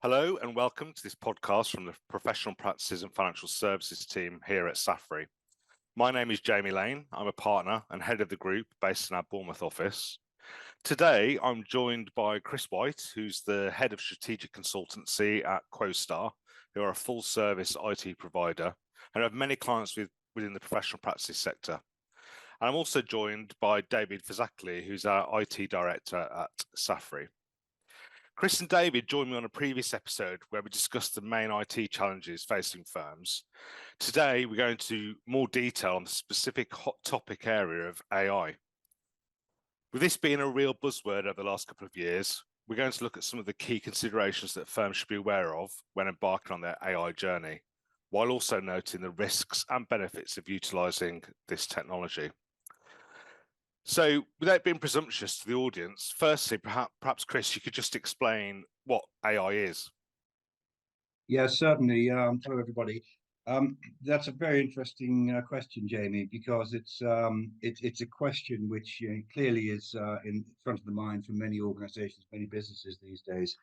Hello and welcome to this podcast from the Professional Practices and Financial Services team here at Safri. My name is Jamie Lane. I'm a partner and head of the group based in our Bournemouth office. Today, I'm joined by Chris White, who's the head of strategic consultancy at Quostar, who are a full-service IT provider and have many clients within the professional practices sector. And I'm also joined by David Fazakli, who's our IT director at Safri. Chris and David joined me on a previous episode where we discussed the main IT challenges facing firms. Today, we're going into more detail on the specific hot topic area of AI. With this being a real buzzword over the last couple of years, we're going to look at some of the key considerations that firms should be aware of when embarking on their AI journey, while also noting the risks and benefits of utilising this technology. So, without being presumptuous to the audience, firstly, perhaps Chris, you could just explain what AI is. Yeah, certainly. Hello, everybody. That's a very interesting question, Jamie, because it's a question which clearly is in front of the mind for many organisations, many businesses these days.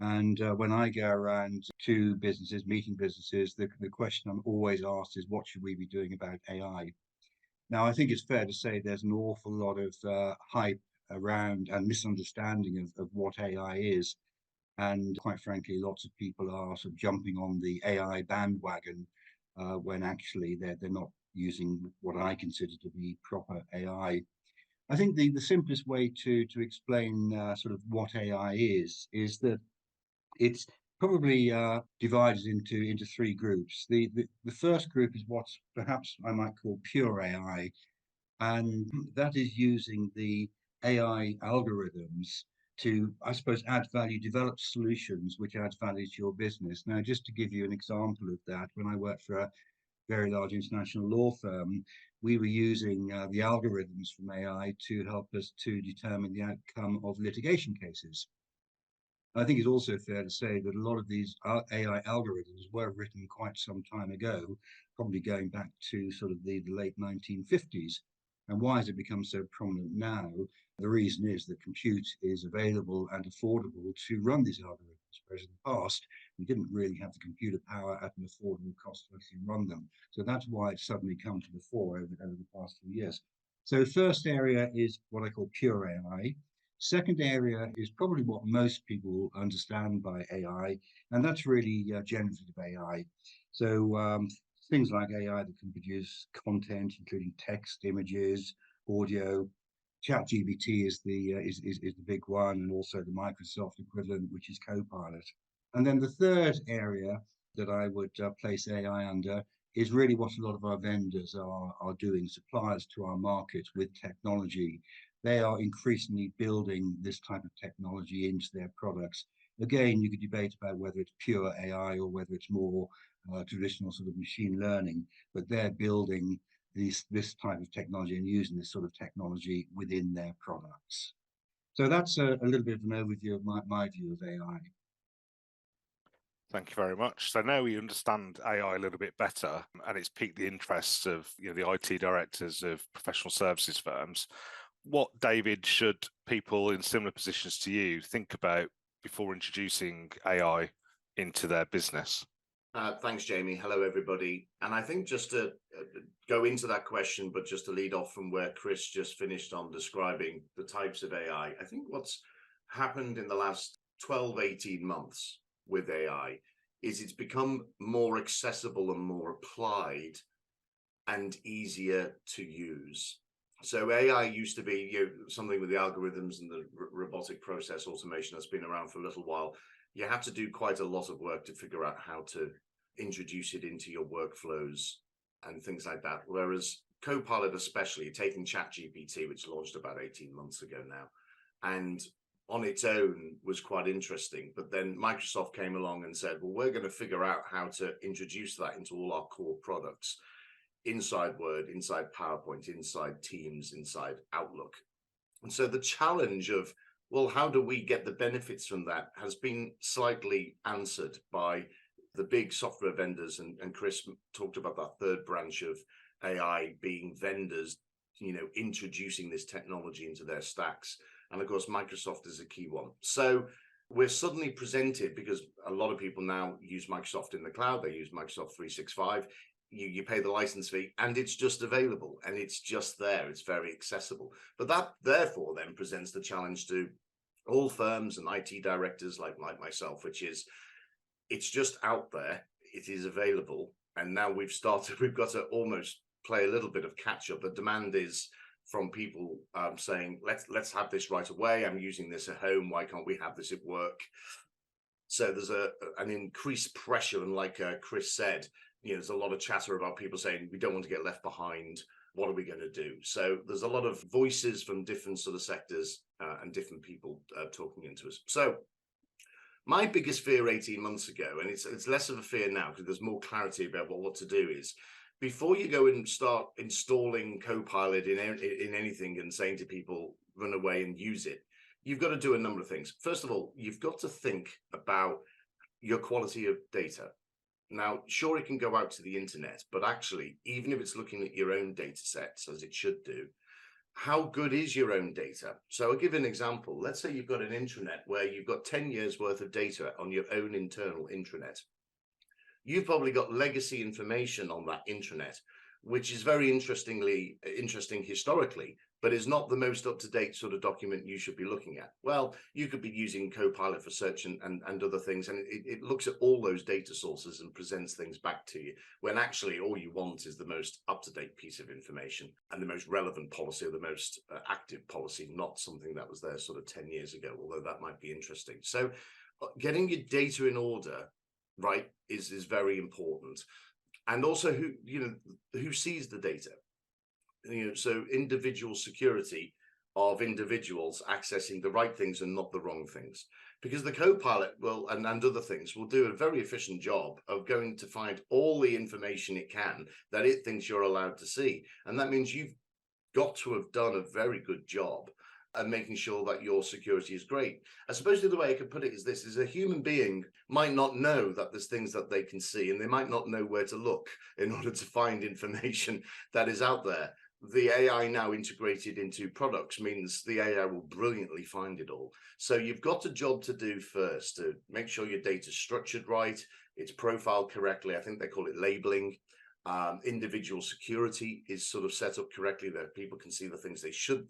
And when I go around to businesses, meeting businesses, the question I'm always asked is, what should we be doing about AI? Now, I think it's fair to say there's an awful lot of hype around and misunderstanding of what AI is. And quite frankly, lots of people are sort of jumping on the AI bandwagon when actually they're not using what I consider to be proper AI. I think the simplest way to explain sort of what AI is that it's probably divided into three groups. The first group is what perhaps I might call pure AI, and that is using the AI algorithms to, I suppose, add value, develop solutions which add value to your business. Now, just to give you an example of that, when I worked for a very large international law firm, we were using the algorithms from AI to help us to determine the outcome of litigation cases. I think it's also fair to say that a lot of these AI algorithms were written quite some time ago, probably going back to sort of the late 1950s. And why has it become so prominent now? The reason is that compute is available and affordable to run these algorithms, whereas in the past, we didn't really have the computer power at an affordable cost to actually run them. So that's why it's suddenly come to the fore over the past few years. So first area is what I call pure AI. Second area is probably what most people understand by AI, and that's really generative AI. So things like AI that can produce content, including text, images, audio. ChatGPT is the big one, and also the Microsoft equivalent, which is Copilot. And then the third area that I would place AI under is really what a lot of our vendors are doing, suppliers to our market with technology. They are increasingly building this type of technology into their products. Again, you could debate about whether it's pure AI or whether it's more traditional sort of machine learning, but they're building this type of technology and using this sort of technology within their products. So that's a little bit of an overview of my view of AI. Thank you very much. So now we understand AI a little bit better, and it's piqued the interest of the IT directors of professional services firms. What, David, should people in similar positions to you think about before introducing AI into their business? Thanks, Jamie. Hello, everybody. And I think just to go into that question, but just to lead off from where Chris just finished on describing the types of AI, I think what's happened in the last 12, 18 months with AI is it's become more accessible and more applied and easier to use. So AI used to be something with the algorithms and the robotic process automation that's been around for a little while. You have to do quite a lot of work to figure out how to introduce it into your workflows and things like that. Whereas Copilot, especially, taking ChatGPT, which launched about 18 months ago now, and on its own was quite interesting. But then Microsoft came along and said, well, we're going to figure out how to introduce that into all our core products, inside Word, inside PowerPoint, inside Teams, inside Outlook. And so the challenge of, well, how do we get the benefits from that has been slightly answered by the big software vendors. And Chris talked about that third branch of AI being vendors, introducing this technology into their stacks. And of course, Microsoft is a key one. So we're suddenly presented, because a lot of people now use Microsoft in the cloud, they use Microsoft 365. You pay the license fee and it's just available and it's just there. It's very accessible. But that therefore then presents the challenge to all firms and IT directors like myself, which is it's just out there, it is available. And now we've got to almost play a little bit of catch up. The demand is from people saying, let's have this right away. I'm using this at home. Why can't we have this at work? So there's an increased pressure. And like Chris said, there's a lot of chatter about people saying we don't want to get left behind. What are we going to do? So there's a lot of voices from different sort of sectors and different people talking into us. So my biggest fear 18 months ago, and it's less of a fear now because there's more clarity about what to do, is before you go and start installing Copilot in anything and saying to people, run away and use it, you've got to do a number of things. First of all, you've got to think about your quality of data. Now, sure, it can go out to the internet, but actually, even if it's looking at your own data sets, as it should do, how good is your own data? So I'll give an example. Let's say you've got an intranet where you've got 10 years worth of data on your own internal intranet. You've probably got legacy information on that intranet, which is very interesting historically, but is not the most up-to-date sort of document you should be looking at. Well, you could be using Copilot for search and other things, and it looks at all those data sources and presents things back to you, when actually all you want is the most up-to-date piece of information and the most relevant policy or the most active policy, not something that was there sort of 10 years ago, although that might be interesting. So getting your data in order, right, is very important. And also who sees the data. So individual security of individuals accessing the right things and not the wrong things, because the Copilot will and other things will do a very efficient job of going to find all the information it can that it thinks you're allowed to see. And that means you've got to have done a very good job and making sure that your security is great. I suppose the other way I could put it is this: is a human being might not know that there's things that they can see, and they might not know where to look in order to find information that is out there. The AI now integrated into products means the AI will brilliantly find it all. So you've got a job to do first to make sure your data is structured right, it's profiled correctly. I think they call it labeling. Individual security is sort of set up correctly, that people can see the things they should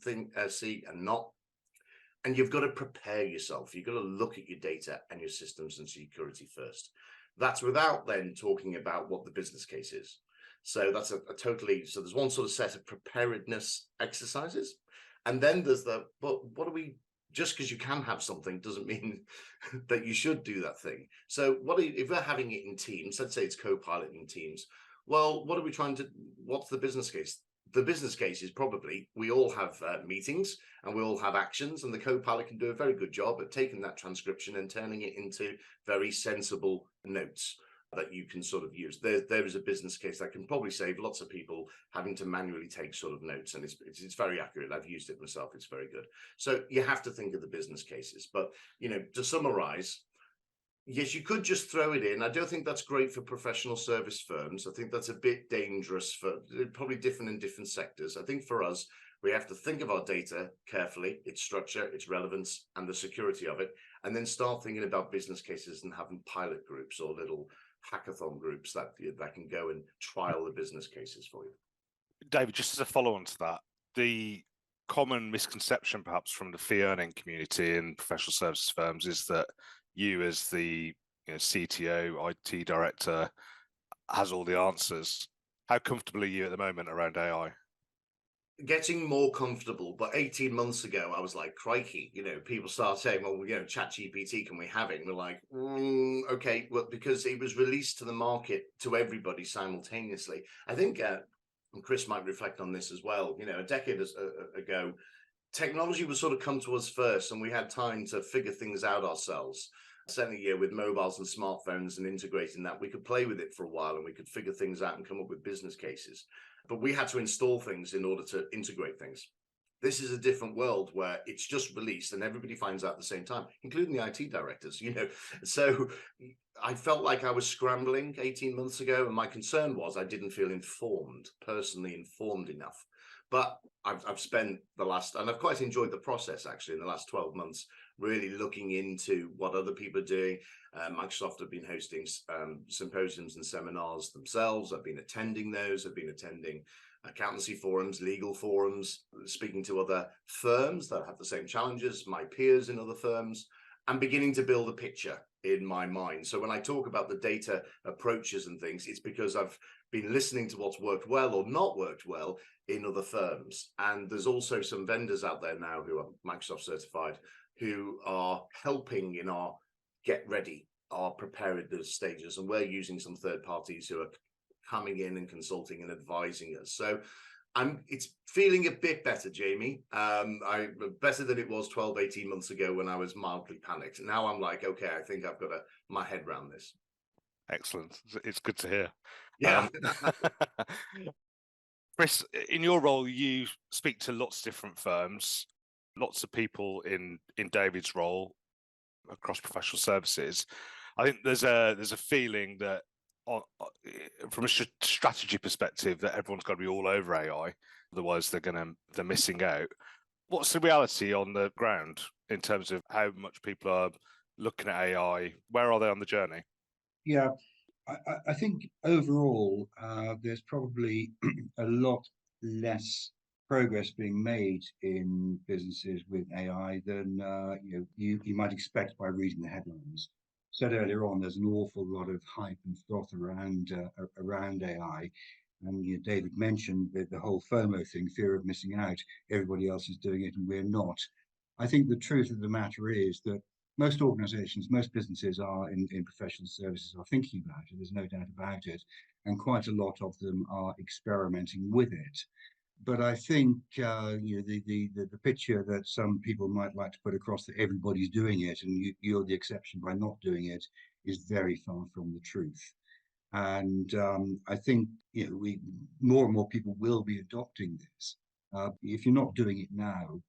see and not. And you've got to prepare yourself. You've got to look at your data and your systems and security first. That's without then talking about what the business case is. So that's so there's one sort of set of preparedness exercises. And then there's but what do we, just because you can have something doesn't mean that you should do that thing. So if we're having it in Teams, let's say it's Copilot in Teams, well, what's the business case? The business case is probably we all have meetings and we all have actions, and the Copilot can do a very good job at taking that transcription and turning it into very sensible notes that you can sort of use. There is a business case that can probably save lots of people having to manually take sort of notes, and it's very accurate. I've used it myself. It's very good. So you have to think of the business cases. But to summarize, yes, you could just throw it in. I don't think that's great for professional service firms. I think that's a bit dangerous for probably different in different sectors. I think for us, we have to think of our data carefully, its structure, its relevance, and the security of it, and then start thinking about business cases and having pilot groups or little hackathon groups that can go and trial the business cases for you. David, just as a follow-on to that, the common misconception perhaps from the fee earning community in professional services firms is that you as the CTO, IT director has all the answers. How comfortable are you at the moment around AI? Getting more comfortable, but 18 months ago, I was like, crikey, people start saying, well, ChatGPT, can we have it? And we're like, okay, well, because it was released to the market to everybody simultaneously. I think, and Chris might reflect on this as well, a decade ago, technology would sort of come to us first, and we had time to figure things out ourselves. Certainly, with mobiles and smartphones and integrating that, we could play with it for a while and we could figure things out and come up with business cases. But we had to install things in order to integrate things. This is a different world where it's just released and everybody finds out at the same time, including the IT directors, So I felt like I was scrambling 18 months ago, and my concern was I didn't feel personally informed enough. But I've spent and I've quite enjoyed the process actually in the last 12 months, really looking into what other people are doing. Microsoft have been hosting symposiums and seminars themselves. I've been attending those. I've been attending accountancy forums, legal forums, speaking to other firms that have the same challenges, my peers in other firms, and beginning to build a picture in my mind. So when I talk about the data approaches and things, it's because I've been listening to what's worked well or not worked well in other firms. And there's also some vendors out there now who are Microsoft certified who are helping in our get ready, our preparedness stages. And we're using some third parties who are coming in and consulting and advising us. So it's feeling a bit better, Jamie. Better than it was 12, 18 months ago when I was mildly panicked. Now I'm like, okay, I think I've got my head around this. Excellent. It's good to hear. Yeah. Chris, in your role, you speak to lots of different firms, lots of people in David's role across professional services. I think there's a feeling that from a strategy perspective that everyone's got to be all over AI, otherwise they're missing out. What's the reality on the ground in terms of how much people are looking at AI? Where are they on the journey? Yeah, I think overall there's probably a lot less progress being made in businesses with AI than you might expect by reading the headlines. Said earlier on, there's an awful lot of hype and froth around AI, and David mentioned the whole FOMO thing, fear of missing out. Everybody else is doing it, and we're not. I think the truth of the matter is that most organizations, most businesses are in professional services are thinking about it. There's no doubt about it, and quite a lot of them are experimenting with it. But I think the picture that some people might like to put across that everybody's doing it and you're the exception by not doing it is very far from the truth. And I think we more and more people will be adopting this. If you're not doing it now,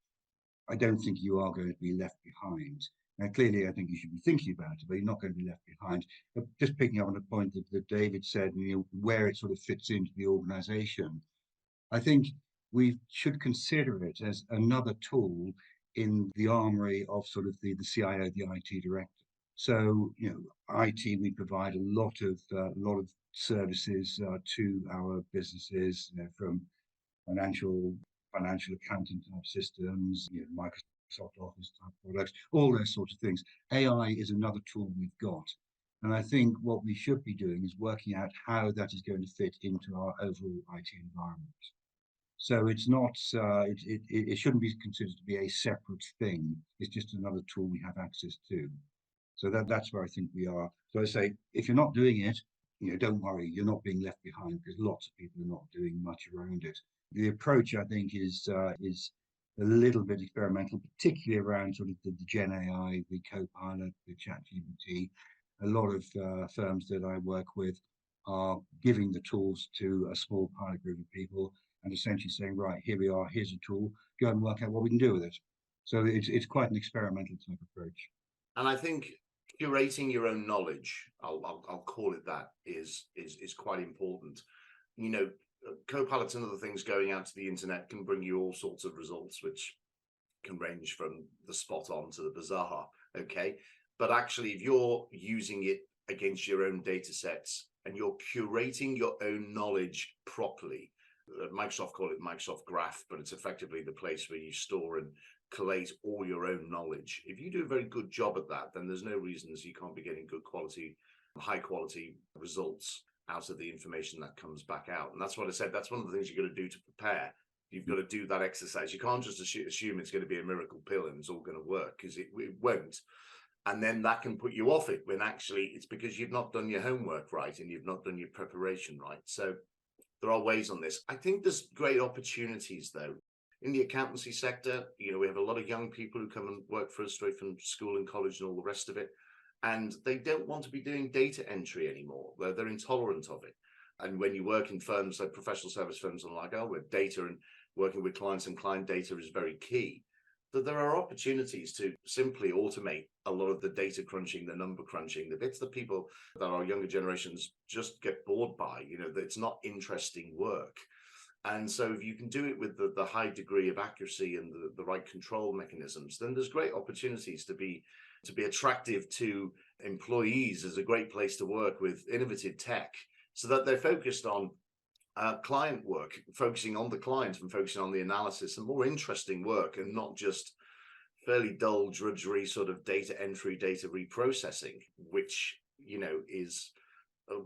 I don't think you are going to be left behind. Now, clearly, I think you should be thinking about it, but you're not going to be left behind. But just picking up on a point that David said, where it sort of fits into the organization, I think we should consider it as another tool in the armory of sort of the CIO, the IT director. So, IT, we provide a lot of services to our businesses, from financial accounting type systems, Microsoft Office type products, all those sorts of things. AI is another tool we've got. And I think what we should be doing is working out how that is going to fit into our overall IT environment. So it's not, it shouldn't be considered to be a separate thing. It's just another tool we have access to. So that's where I think we are. So I say, if you're not doing it, don't worry, you're not being left behind because lots of people are not doing much around it. The approach, I think, is a little bit experimental, particularly around sort of the Gen AI, the Copilot, the ChatGPT. A lot of firms that I work with are giving the tools to a small pilot group of people and essentially saying, right, here we are, here's a tool, go and work out what we can do with it. So it's quite an experimental type approach. And I think curating your own knowledge, I'll call it that, is quite important. Copilots and other things going out to the internet can bring you all sorts of results, which can range from the spot on to the bizarre. Okay. But actually, if you're using it against your own data sets and you're curating your own knowledge properly, Microsoft call it Microsoft Graph, but it's effectively the place where you store and collate all your own knowledge. If you do a very good job at that, then there's no reasons you can't be getting good quality, high quality results out of the information that comes back out. And that's what I said. That's one of the things you've got to do to prepare. You've got to do that exercise. You can't just assume it's going to be a miracle pill and it's all going to work, because it won't. And then that can put you off it when actually it's because you've not done your homework right and you've not done your preparation right. So there are ways on this. I think there's great opportunities, though. In the accountancy sector, we have a lot of young people who come and work for us straight from school and college and all the rest of it. And they don't want to be doing data entry anymore. They're intolerant of it. And when you work in firms like professional service firms and where data and working with clients and client data is very key, that there are opportunities to simply automate a lot of the data crunching, the number crunching, the bits that people that our younger generations just get bored by, that it's not interesting work. And so if you can do it with the high degree of accuracy and the right control mechanisms, then there's great opportunities to be attractive to employees as a great place to work with innovative tech, so that they're focused on client work, focusing on the client and focusing on the analysis and more interesting work, and not just fairly dull drudgery sort of data entry, data reprocessing, which is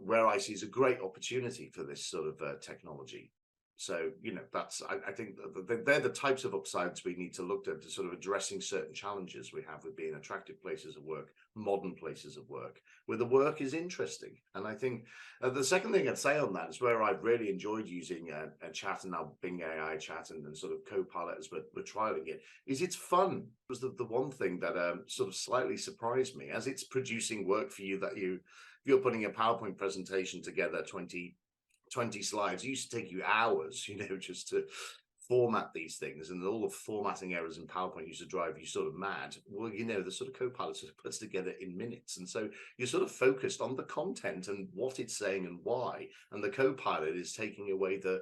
where I see is a great opportunity for this sort of technology. So, that's, I think they're the types of upsides we need to look at, to sort of addressing certain challenges we have with being attractive places of work, modern places of work, where the work is interesting. And I think the second thing I'd say on that is where I've really enjoyed using a chat, and now Bing AI chat and sort of Copilot as we're trialing it, is it's fun. It was the one thing that sort of slightly surprised me, as it's producing work for you, that if you're putting a PowerPoint presentation together, 20 slides, it used to take you hours, just to format these things, and all the formatting errors in PowerPoint used to drive you sort of mad. Well, the sort of Copilot sort of puts together in minutes, and so you're sort of focused on the content and what it's saying and why, and the Copilot is taking away the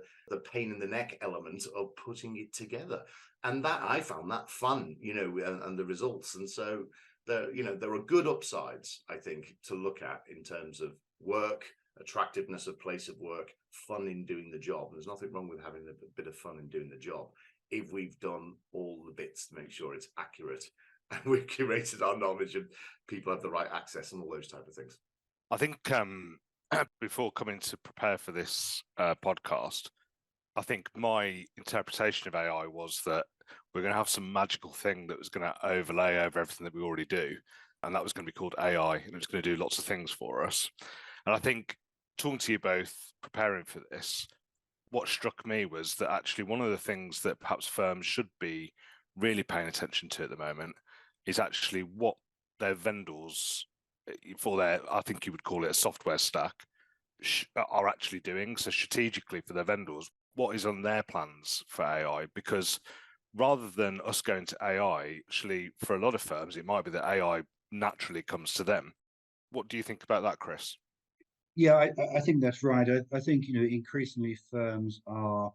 pain in the neck element of putting it together. And that, I found that fun, and the results. And so there are good upsides, I think, to look at in terms of work, attractiveness of place of work, fun in doing the job. There's nothing wrong with having a bit of fun in doing the job, if we've done all the bits to make sure it's accurate and we've curated our knowledge and people have the right access and all those type of things. I think before coming to prepare for this podcast, I think my interpretation of AI was that we're going to have some magical thing that was going to overlay over everything that we already do, and that was going to be called AI, and it was going to do lots of things for us. And I think, talking to you both, preparing for this, what struck me was that actually one of the things that perhaps firms should be really paying attention to at the moment is actually what their vendors, for their, I think you would call it a software stack, are actually doing. So strategically for their vendors, what is on their plans for AI? Because rather than us going to AI, actually for a lot of firms, it might be that AI naturally comes to them. What do you think about that, Chris? Yeah, I think that's right. I think, increasingly firms are,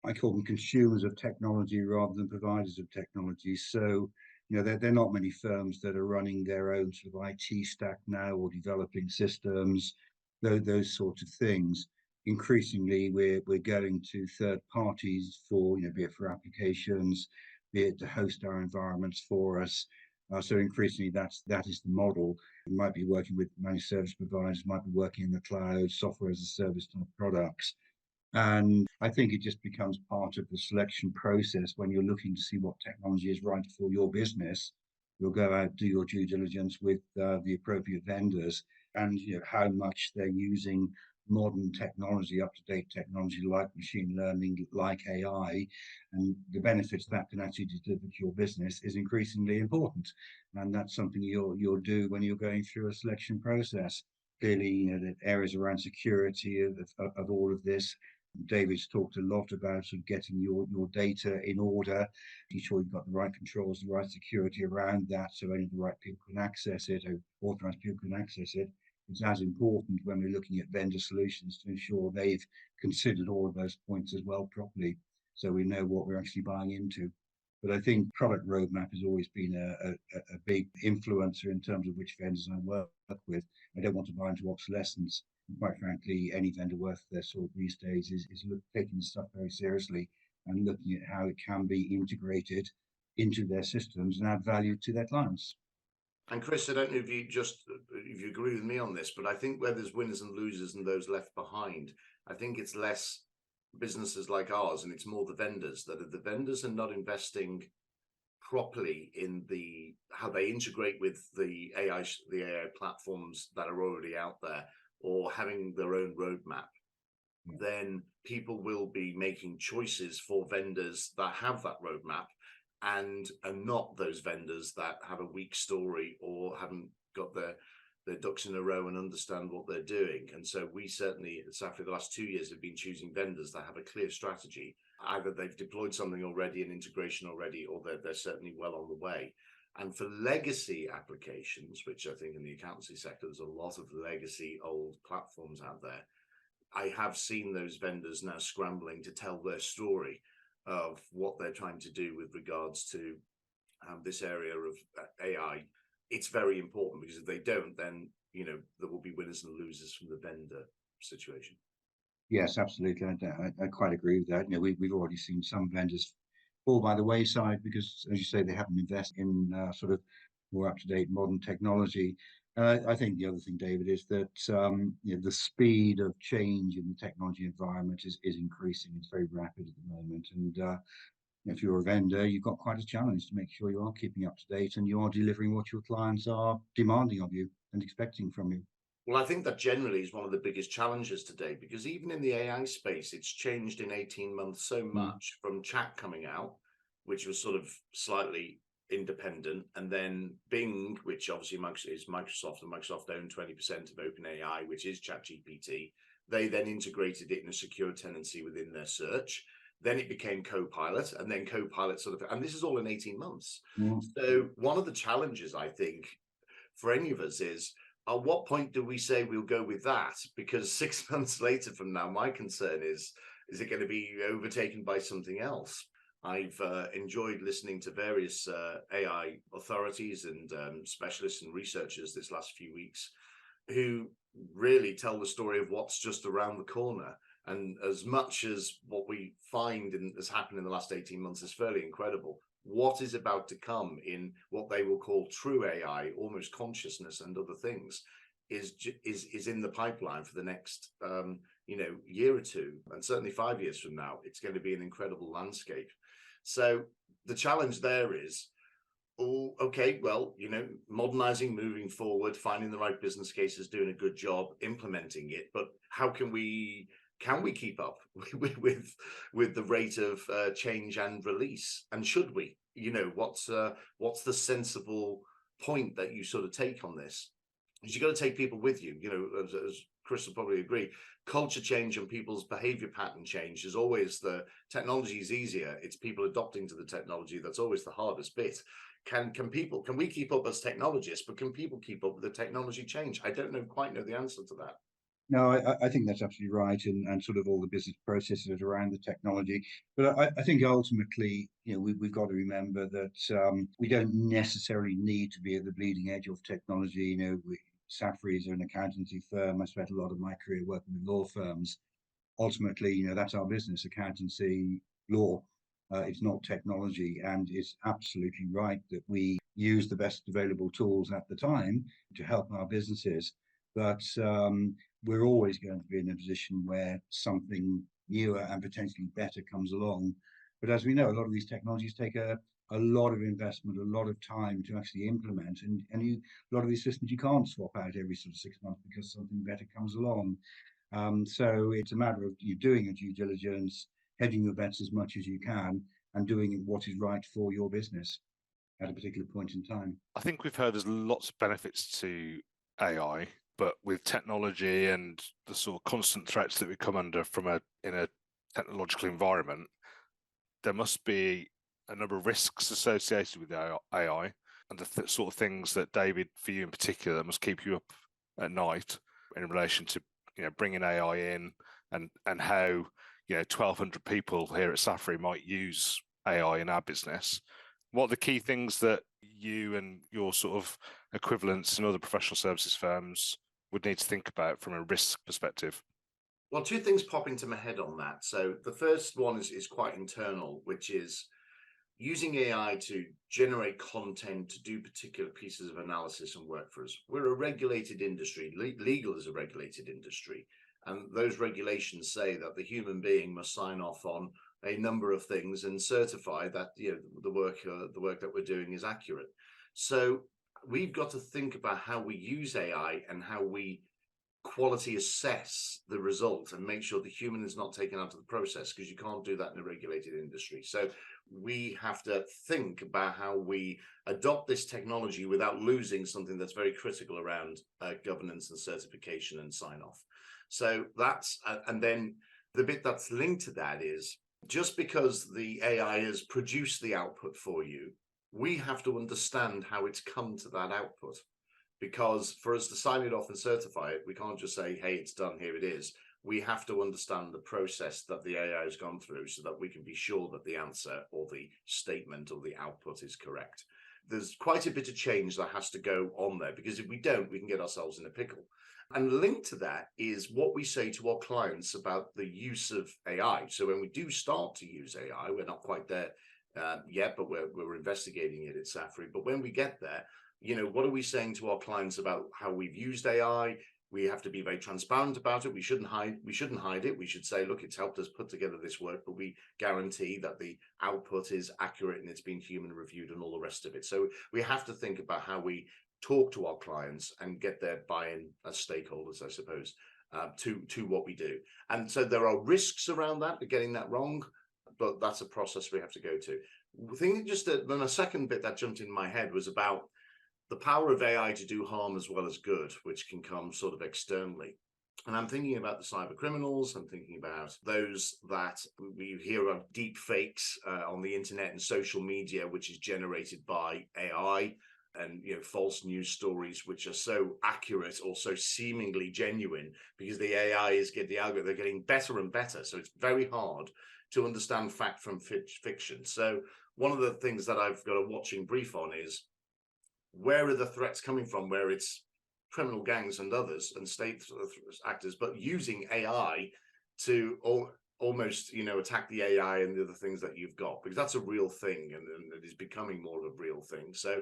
I call them consumers of technology rather than providers of technology. So, there are not many firms that are running their own sort of IT stack now, or developing systems, those sorts of things. Increasingly, we're going to third parties for, be it for applications, be it to host our environments for us. So increasingly, that is the model. We might be working with managed service providers, might be working in the cloud, software as a service type products. And I think it just becomes part of the selection process. When you're looking to see what technology is right for your business, you'll go out, do your due diligence with the appropriate vendors, and how much they're using modern technology, up-to-date technology like machine learning, like AI, and the benefits that can actually deliver to your business is increasingly important. And that's something you'll do when you're going through a selection process. Clearly, the areas around security of all of this. David's talked a lot about sort of getting your data in order, making sure you've got the right controls, the right security around that, so only the right people can access it, or authorized people can access it. It's as important when we're looking at vendor solutions to ensure they've considered all of those points as well properly, so we know what we're actually buying into. But I think product roadmap has always been a big influencer in terms of which vendors I work with. I don't want to buy into obsolescence. And quite frankly, any vendor worth their salt these days is taking this stuff very seriously and looking at how it can be integrated into their systems and add value to their clients. And Chris, I don't know if you agree with me on this, but I think where there's winners and losers and those left behind, I think it's less businesses like ours and it's more the vendors. The vendors are not investing properly in how they integrate with the AI platforms that are already out there, or having their own roadmap. Then people will be making choices for vendors that have that roadmap, and not those vendors that have a weak story or haven't got their ducks in a row and understand what they're doing. And so we certainly at Safri the last 2 years have been choosing vendors that have a clear strategy. Either they've deployed something already, an integration already, or they're certainly well on the way. And for legacy applications, which I think in the accountancy sector, there's a lot of legacy old platforms out there, I have seen those vendors now scrambling to tell their story of what they're trying to do with regards to this area of AI. It's very important, because if they don't, then there will be winners and losers from the vendor situation. Yes, absolutely. I quite agree with that. We've already seen some vendors fall by the wayside because, as you say, they haven't invested in sort of more up-to-date modern technology. I think the other thing, David, is that the speed of change in the technology environment is increasing. It's very rapid at the moment, and if you're a vendor, you've got quite a challenge to make sure you are keeping up to date and you are delivering what your clients are demanding of you and expecting from you. Well, I think that generally is one of the biggest challenges today, because even in the AI space, it's changed in 18 months so much, from chat coming out, which was sort of slightly independent, and then Bing, which obviously is Microsoft, and Microsoft own 20% of OpenAI, which is ChatGPT. They then integrated it in a secure tenancy within their search. Then it became Copilot, and then Copilot and this is all in 18 months. So one of the challenges, I think, for any of us is, at what point do we say we'll go with that? Because 6 months later from now, my concern is it going to be overtaken by something else? I've enjoyed listening to various AI authorities and specialists and researchers this last few weeks, who really tell the story of what's just around the corner. And as much as what we find has happened in the last 18 months is fairly incredible, what is about to come in what they will call true AI, almost consciousness and other things, is in the pipeline for the next year or two, and certainly 5 years from now. It's going to be an incredible landscape. So the challenge there is, okay, well, modernizing, moving forward, finding the right business cases, doing a good job, implementing it. But how can we keep up with the rate of change and release? And should we? What's the sensible point that you sort of take on this? Because you've got to take people with you. As Chris will probably agree, culture change and people's behavior pattern change is always the technology is easier. It's people adopting to the technology that's always the hardest bit. Can we keep up as technologists, but can people keep up with the technology change? I don't quite know the answer to that. No, I think that's absolutely right, and sort of all the business processes around the technology. But I think ultimately, we've got to remember that we don't necessarily need to be at the bleeding edge of technology. Safri is an accountancy firm. I spent a lot of my career working with law firms. Ultimately, that's our business: accountancy, law. It's not technology, and it's absolutely right that we use the best available tools at the time to help our businesses. But we're always going to be in a position where something newer and potentially better comes along. But as we know, a lot of these technologies take a lot of investment, a lot of time to actually implement. And a lot of these systems you can't swap out every sort of 6 months because something better comes along. So it's a matter of you doing a due diligence, hedging your bets as much as you can, and doing what is right for your business at a particular point in time. I think we've heard there's lots of benefits to AI, but with technology and the sort of constant threats that we come under in a technological environment, there must be a number of risks associated with AI, and the sort of things that, David, for you in particular, that must keep you up at night in relation to bringing AI in, and how 1,200 people here at Safri might use AI in our business. What are the key things that you and your sort of equivalents in other professional services firms would need to think about from a risk perspective? Well, two things pop into my head on that. So the first one is quite internal, which is using AI to generate content to do particular pieces of analysis and work for us. We're a regulated industry. Legal is a regulated industry. And those regulations say that the human being must sign off on a number of things and certify that the work that we're doing is accurate. So we've got to think about how we use AI and how we quality assess the result and make sure the human is not taken out of the process, because you can't do that in a regulated industry. So we have to think about how we adopt this technology without losing something that's very critical around governance and certification and sign off. So that's and then the bit that's linked to that is, just because the AI has produced the output for you, we have to understand how it's come to that output. Because for us to sign it off and certify it, we can't just say, hey, it's done, here it is. we have to understand the process that the AI has gone through so that we can be sure that the answer or the statement or the output is correct. There's quite a bit of change that has to go on there, because if we don't, we can get ourselves in a pickle. And linked to that is what we say to our clients about the use of AI. So when we do start to use AI, we're not quite there yet, but we're investigating it at Safri. But when we get there, what are we saying to our clients about how we've used AI? We have to be very transparent about it. We shouldn't hide it. We should say, look, it's helped us put together this work, but we guarantee that the output is accurate and it's been human reviewed and all the rest of it. So we have to think about how we talk to our clients and get their buy-in as stakeholders, I suppose, to what we do. And so there are risks around that, getting that wrong, but that's a process we have to go to. Then a second bit that jumped in my head was about the power of AI to do harm as well as good, which can come sort of externally. And I'm thinking about the cyber criminals. I'm thinking about those that we hear of deep fakes on the internet and social media, which is generated by AI, and false news stories which are so accurate or so seemingly genuine because the AI is the algorithm, they're getting better and better. So it's very hard to understand fact from fiction. So one of the things that I've got a watching brief on is, where are the threats coming from, where it's criminal gangs and others and state actors, but using AI to almost, attack the AI and the other things that you've got, because that's a real thing and it is becoming more of a real thing. So,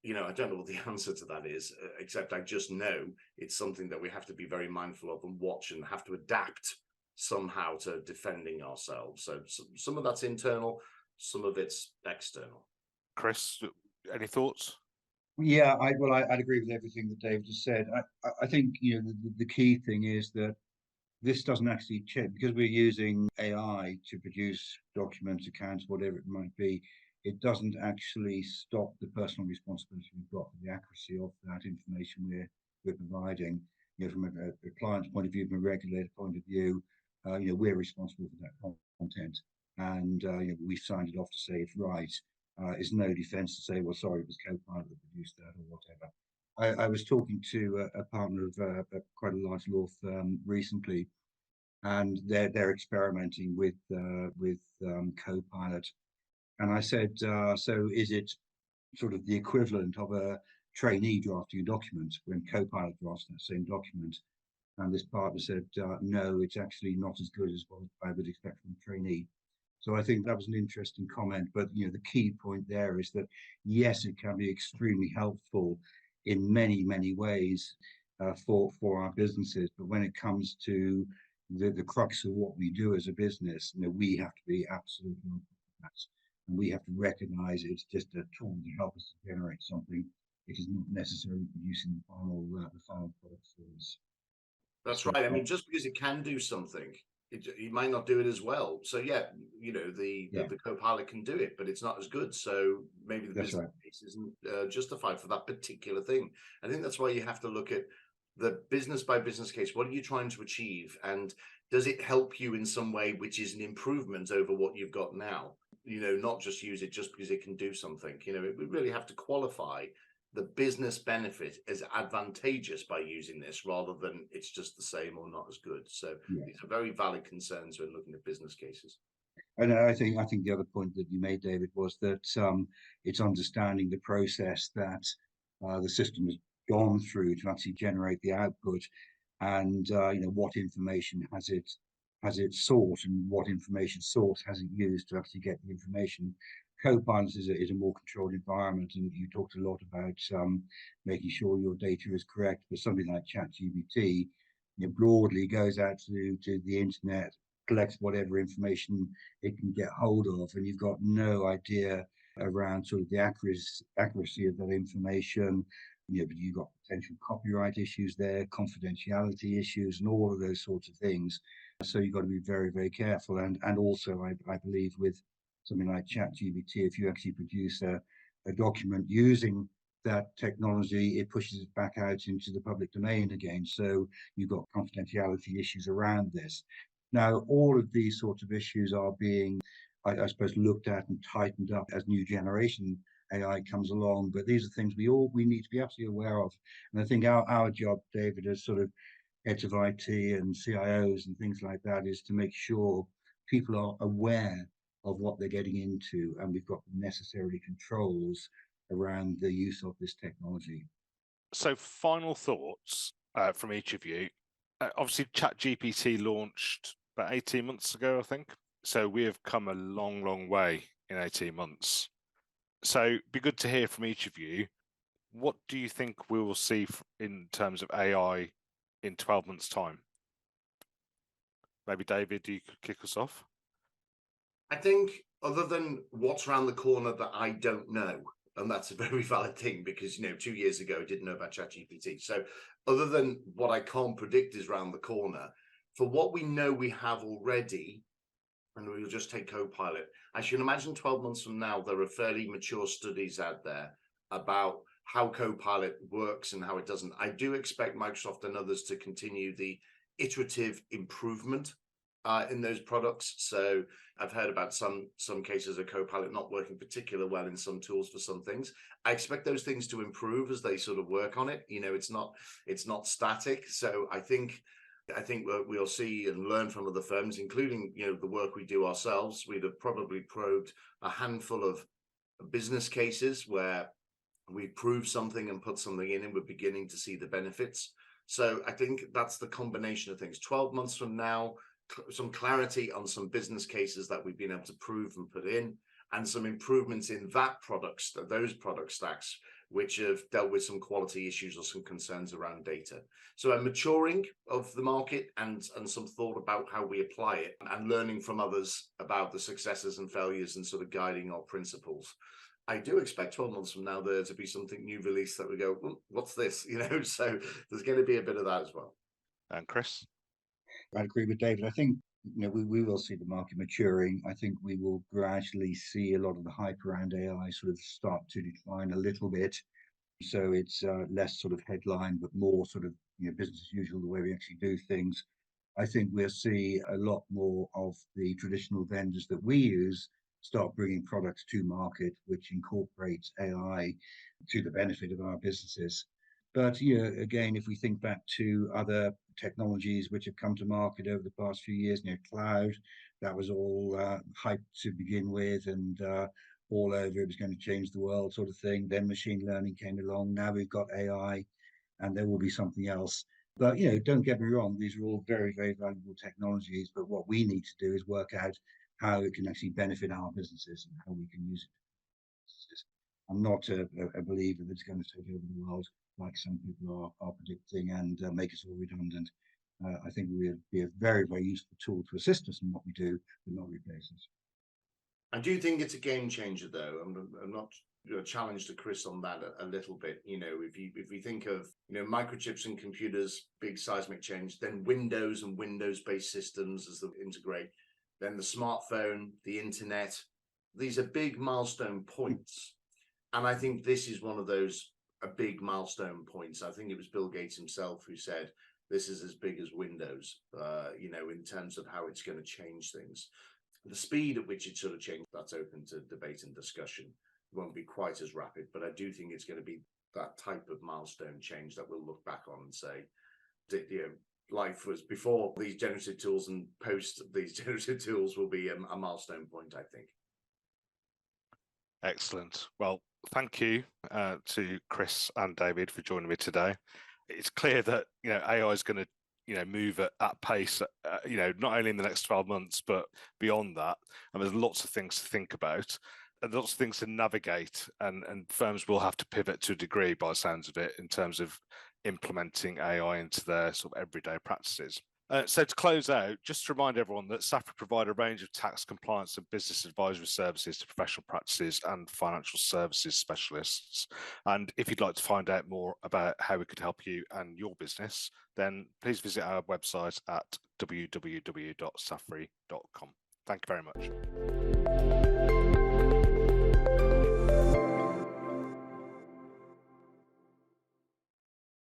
I don't know what the answer to that is, except I just know it's something that we have to be very mindful of and watch and have to adapt somehow to defending ourselves. So some of that's internal, some of it's external. Chris, any thoughts? Yeah, I'd agree with everything that Dave just said. I think the key thing is that this doesn't actually change, because we're using AI to produce documents, accounts, whatever it might be. It doesn't actually stop the personal responsibility we've got for the accuracy of that information we're providing. From a client's point of view, from a regulator point of view, we're responsible for that content, and we've signed it off to say it's right. Is no defense to say, well, sorry, it was Copilot that produced that or whatever. I was talking to a partner of quite a large law firm recently, and they're experimenting with Copilot. And I said, so is it sort of the equivalent of a trainee drafting a document when Copilot drafts that same document? And this partner said, no, it's actually not as good as what I would expect from a trainee. So I think that was an interesting comment. But the key point there is that yes, it can be extremely helpful in many, many ways for our businesses. But when it comes to the crux of what we do as a business, we have to be absolutely on top of that, and we have to recognize it's just a tool to help us to generate something. It is not necessarily producing the final product for us. That's right. I mean, just because it can do something, it might not do it as well. So the Copilot can do it, but it's not as good. So maybe the business case isn't justified for that particular thing. I think that's why you have to look at the business by business case. What are you trying to achieve, and does it help you in some way, which is an improvement over what you've got now? Not just use it just because it can do something. We really have to qualify the business benefit as advantageous by using this, rather than it's just the same or not as good. So these are very valid concerns when looking at business cases. And I think the other point that you made, David, was that it's understanding the process that the system has gone through to actually generate the output, and what information has it sought, and what information source has it used to actually get the information. Copilot is a more controlled environment, and you talked a lot about making sure your data is correct. But something like ChatGPT, broadly goes out to the internet, collects whatever information it can get hold of, and you've got no idea around sort of the accuracy of that information. But you've got potential copyright issues there, confidentiality issues, and all of those sorts of things. So you've got to be very, very careful. And also, I believe with something like ChatGPT, if you actually produce a document using that technology, it pushes it back out into the public domain again. So you've got confidentiality issues around this. Now, all of these sorts of issues are being, I suppose, looked at and tightened up as new generation AI comes along. But these are things we need to be absolutely aware of. And I think our job, David, as sort of heads of IT and CIOs and things like that, is to make sure people are aware of what they're getting into, and we've got necessary controls around the use of this technology. So, final thoughts from each of you. Obviously, ChatGPT launched about 18 months ago, I think. So we have come a long, long way in 18 months. So it'd be good to hear from each of you. What do you think we will see in terms of AI in 12 months' time? Maybe David, you could kick us off. I think other than what's around the corner that I don't know, and that's a very valid thing because, 2 years ago, I didn't know about ChatGPT. So other than what I can't predict is around the corner, for what we know we have already, and we'll just take Copilot, I should imagine 12 months from now, there are fairly mature studies out there about how Copilot works and how it doesn't. I do expect Microsoft and others to continue the iterative improvement in those products. So I've heard about some cases of Copilot not working particularly well in some tools for some things. I expect those things to improve as they sort of work on it. It's not static. So I think we'll see and learn from other firms, including the work we do ourselves. We'd have probably probed a handful of business cases where we prove something and put something in, and we're beginning to see the benefits. So I think that's the combination of things. 12 months from now, some clarity on some business cases that we've been able to prove and put in, and some improvements in those product stacks, which have dealt with some quality issues or some concerns around data. So a maturing of the market and some thought about how we apply it, and learning from others about the successes and failures and sort of guiding our principles. I do expect 12 months from now there to be something new released that we go, well, what's this? So there's going to be a bit of that as well. And Chris? I agree with David. I think we will see the market maturing. I think we will gradually see a lot of the hype around AI sort of start to decline a little bit. So it's less sort of headline, but more sort of business as usual, the way we actually do things. I think we'll see a lot more of the traditional vendors that we use start bringing products to market which incorporates AI to the benefit of our businesses. But again, if we think back to other technologies which have come to market over the past few years, cloud, that was all hype to begin with, and all over, it was going to change the world sort of thing. Then machine learning came along. Now we've got AI, and there will be something else. But don't get me wrong, these are all very, very valuable technologies. But what we need to do is work out how it can actually benefit our businesses and how we can use it. I'm not a believer that it's going to take over the world like some people are predicting and make us all redundant. I think it would be a very, very useful tool to assist us in what we do, but not replace us. I do think it's a game changer, though. I'm not challenged to Chris on that a little bit. If we think of microchips and computers, big seismic change, then Windows and Windows-based systems as they integrate, then the smartphone, the internet. These are big milestone points, and I think this is one of those big milestone points. I think it was Bill Gates himself who said this is as big as Windows. In terms of how it's going to change things. The speed at which it sort of changed, that's open to debate and discussion. It won't be quite as rapid, but I do think it's going to be that type of milestone change that we'll look back on and say, life was before these generative tools and post these generative tools will be a milestone point, I think. Excellent. Well, thank you to Chris and David for joining me today. It's clear that AI is going to move at pace, not only in the next 12 months, but beyond that. And there's lots of things to think about and lots of things to navigate. And firms will have to pivot to a degree, by the sounds of it, in terms of implementing AI into their sort of everyday practices. So to close out, just to remind everyone that Safri provide a range of tax compliance and business advisory services to professional practices and financial services specialists. And if you'd like to find out more about how we could help you and your business, then please visit our website at www.safri.com. Thank you very much.